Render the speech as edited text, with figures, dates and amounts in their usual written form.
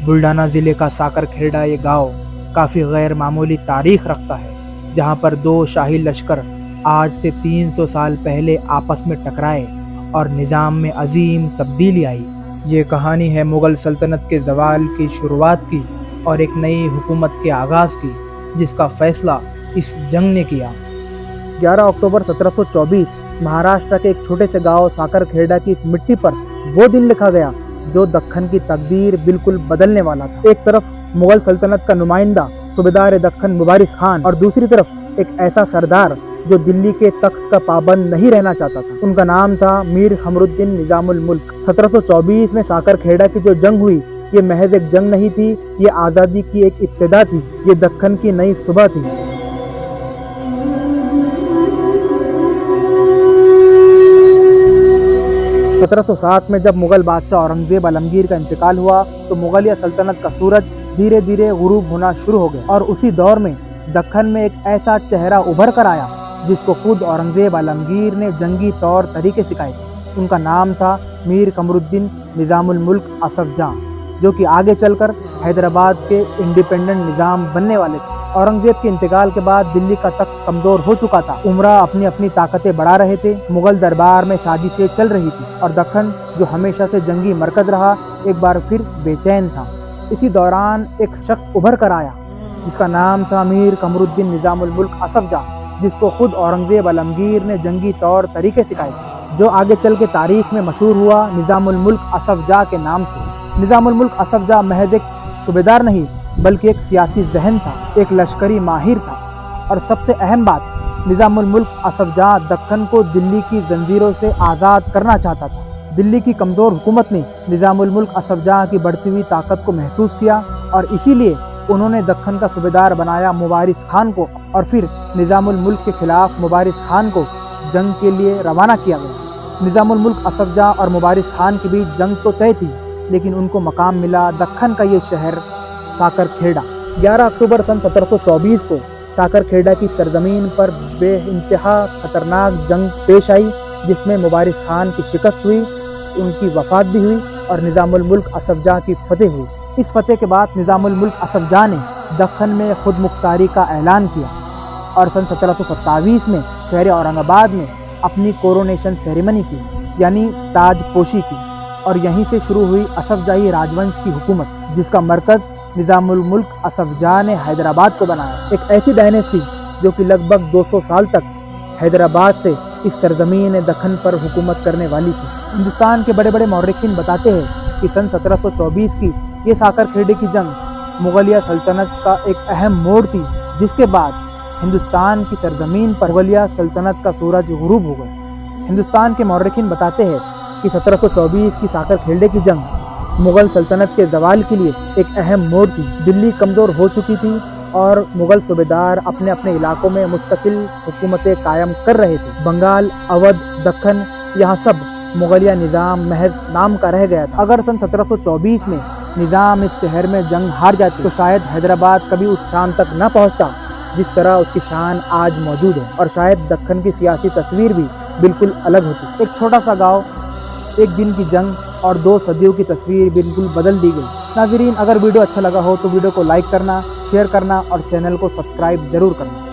बुल्ढाना ज़िले का साकरखेड़ा ये गांव काफ़ी गैर मामूली तारीख रखता है, जहां पर दो शाही लश्कर आज से 300 साल पहले आपस में टकराए और निज़ाम में अजीम तब्दीली आई। ये कहानी है मुग़ल सल्तनत के ज़वाल की शुरुआत की और एक नई हुकूमत के आगाज़ की, जिसका फ़ैसला इस जंग ने किया। 11 अक्टूबर 1724 महाराष्ट्र के एक छोटे से गांव साकरखेड़ा की इस मिट्टी पर वो दिन लिखा गया जो दक्खन की तकदीर बिल्कुल बदलने वाला था। एक तरफ मुगल सल्तनत का नुमाइंदा सूबेदार दक्खन मुबारिस खान और दूसरी तरफ एक ऐसा सरदार जो दिल्ली के तख्त का पाबंद नहीं रहना चाहता था। उनका नाम था मीर खमरुद्दीन निजामुल मुल्क। 1724 में साकरखेड़ा की जो जंग हुई, ये महज एक जंग नहीं थी, ये आज़ादी की एक इब्तिदा थी, ये दक्खन की नई सुबह थी। 1707 में जब मुगल बादशाह औरंगजेब आलमगीर का इंतकाल हुआ तो मुगलिया सल्तनत का सूरज धीरे धीरे गुरूब होना शुरू हो गया और उसी दौर में दक्खन में एक ऐसा चेहरा उभर कर आया जिसको खुद औरंगजेब आलमगीर ने जंगी तौर तरीके सिखाए थे। उनका नाम था मीर कमरुद्दीन निजामुल मुल्क असफ जाह, जो कि आगे चलकर हैदराबाद के इंडिपेंडेंट निज़ाम बनने वाले थे। औरंगजेब के इंतकाल के बाद दिल्ली का तख्त कमजोर हो चुका था, उमरा अपनी अपनी ताकतें बढ़ा रहे थे, मुगल दरबार में साजिशें चल रही थी और दक्खन जो हमेशा से जंगी मरकज रहा एक बार फिर बेचैन था। इसी दौरान एक शख्स उभर कर आया जिसका नाम था मीर कमरुद्दीन निजामुल मुल्क असफ जाह, जिसको खुद औरंगजेब आलमगीर ने जंगी तौर तरीके सिखाए थे, जो आगे चल के तारीख में मशहूर हुआ निजामुल मुल्क असफ जाह के नाम से। निजामुल मुल्क असफ जाह महज एक सूबेदार नहीं बल्कि एक सियासी जहन था, एक लश्करी माहिर था और सबसे अहम बात, निजामुल मुल्क असफ जाह दक्खन को दिल्ली की जंजीरों से आज़ाद करना चाहता था। दिल्ली की कमज़ोर हुकूमत ने निजामुल मुल्क असफ जाह की बढ़ती हुई ताकत को महसूस किया और इसीलिए उन्होंने दक्खन का सूबेदार बनाया मुबारिस खान को और फिर निजामुल मुल्क के खिलाफ मुबारिस खान को जंग के लिए रवाना किया गया। निजामुल मुल्क असफ जाह और मुबारिस खान के बीच जंग तो तय थी, लेकिन उनको मकाम मिला दक्खन का ये शहर साकरखेड़ा। 11 अक्टूबर सन 1724 को साकरखेड़ा की सरजमीन पर बेइंतहा खतरनाक जंग पेश आई, जिसमें मुबारिस खान की शिकस्त हुई, उनकी वफात भी हुई और निजामुल मुल्क असफ जाह की फतेह हुई। इस फतेह के बाद निजामुल मुल्क असफ जाह ने दक्खन में खुद मुख्तारी का ऐलान किया और सन 1727 में शहर औरंगाबाद में अपनी कोरोनेशन सेरेमनी की, यानी ताजपोशी की, और यहीं से शुरू हुई असफ जाही राजवंश की हुकूमत, जिसका मरकज़ निजामुल मुल्क असफ जाह ने हैदराबाद को बनाया। एक ऐसी डायनेस्टी जो कि लगभग 200 साल तक हैदराबाद से इस सरजमीन दक्खन पर हुकूमत करने वाली थी। हिंदुस्तान के बड़े बड़े मौर्रिखीन बताते हैं कि सन 1724 की ये साकरखेड़े की जंग मुगलिया सल्तनत का एक अहम मोड़ थी, जिसके बाद हिंदुस्तान की सरजमीन पर मुगलिया सल्तनत का सूरज गुरूब हो गया। हिंदुस्तान के मौर्रिखीन बताते हैं कि 1724 की साकरखेड़े की जंग मुगल सल्तनत के ज़वाल के लिए एक अहम मोड़ थी। दिल्ली कमज़ोर हो चुकी थी और मुगल सूबेदार अपने अपने इलाकों में मुस्तकिल हुकूमतें कायम कर रहे थे। बंगाल, अवध, दक्खन, यहाँ सब मुगलिया निज़ाम महज नाम का रह गया था। अगर सन 1724 में निज़ाम इस शहर में जंग हार जाते तो शायद हैदराबाद कभी उस शान तक न पहुँचता जिस तरह उसकी शान आज मौजूद है, और शायद दक्खन की सियासी तस्वीर भी बिल्कुल अलग होती। एक छोटा सा गाँव, एक दिन की जंग और 2 सदियों की तस्वीर बिल्कुल बदल दी गई। नाज़रीन, अगर वीडियो अच्छा लगा हो तो वीडियो को लाइक करना, शेयर करना और चैनल को सब्सक्राइब जरूर करना।